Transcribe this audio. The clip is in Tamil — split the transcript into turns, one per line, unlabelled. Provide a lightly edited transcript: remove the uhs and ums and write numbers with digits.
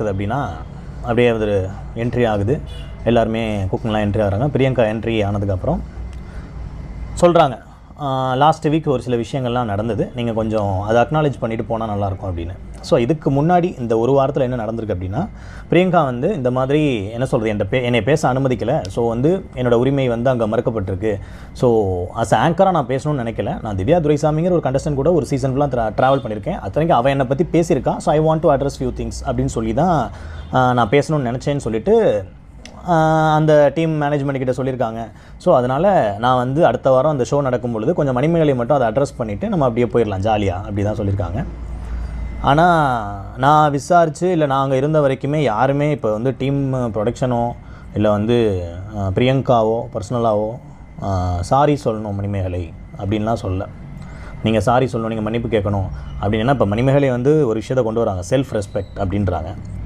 அப்படின்னா அப்படியே ஒரு என்ட்ரி ஆகுது. எல்லாருமே குக்கிங்லாம் என்ட்ரி ஆகிறாங்க. பிரியங்கா என்ட்ரி ஆனதுக்கப்புறம் சொல்கிறாங்க, லாஸ்ட் வீக் ஒரு சில விஷயங்கள்லாம் நடந்தது, நீங்கள் கொஞ்சம் அதை அக்னாலேஜ் பண்ணிவிட்டு போனால் நல்லாயிருக்கும் அப்படின்னு. ஸோ இதுக்கு முன்னாடி இந்த ஒரு வாரத்தில் என்ன நடந்திருக்கு அப்படின்னா, பிரியங்கா வந்து இந்த மாதிரி என்ன சொல்கிறது, என்னை பேச அனுமதிக்கலை. ஸோ வந்து என்னோடய உரிமை வந்து அங்கே மறுக்கப்பட்டிருக்கு. ஸோ அஸ் ஆங்கராக நான் பேசணும்னு நினைக்கல. நான் திவ்யா துரைசாமிங்கிற ஒரு கண்டஸ்டன்ட் கூட ஒரு சீசன் ஃபுல்லாக ட்ராவல் பண்ணியிருக்கேன். அத்தனைக்கும் அவன் என்னை பற்றி பேசியிருக்கா. So I want to address few things அப்படின்னு சொல்லி தான் நான் பேசணும்னு நினச்சேன்னு சொல்லிட்டு அந்த டீம் மேனேஜ்மெண்ட் கிட்ட சொல்லியிருக்காங்க. ஸோ அதனால் நான் வந்து அடுத்த வாரம் அந்த ஷோ நடக்கும் பொழுது கொஞ்சம் மணிமேகலை மட்டும் அதை அட்ரஸ் பண்ணிவிட்டு நம்ம அப்படியே போயிடலாம் ஜாலியாக, அப்படி தான் சொல்லியிருக்காங்க. ஆனால் நான் விசாரித்து இல்லை நாங்கள் இருந்த வரைக்குமே யாருமே இப்போ வந்து டீம் ப்ரொடக்ஷனோ இல்லை வந்து பிரியங்காவோ பர்சனலாவோ சாரி சொல்லணும் மணிமேகலை அப்படின்லாம் சொல்ல. நீங்கள் சாரி சொல்லணும், நீங்கள் மன்னிப்பு கேட்கணும் அப்படின்னா இப்போ மணிமேகலை வந்து ஒரு விஷயத்தை கொண்டு வராங்க, செல்ஃப் ரெஸ்பெக்ட் அப்படின்றாங்க.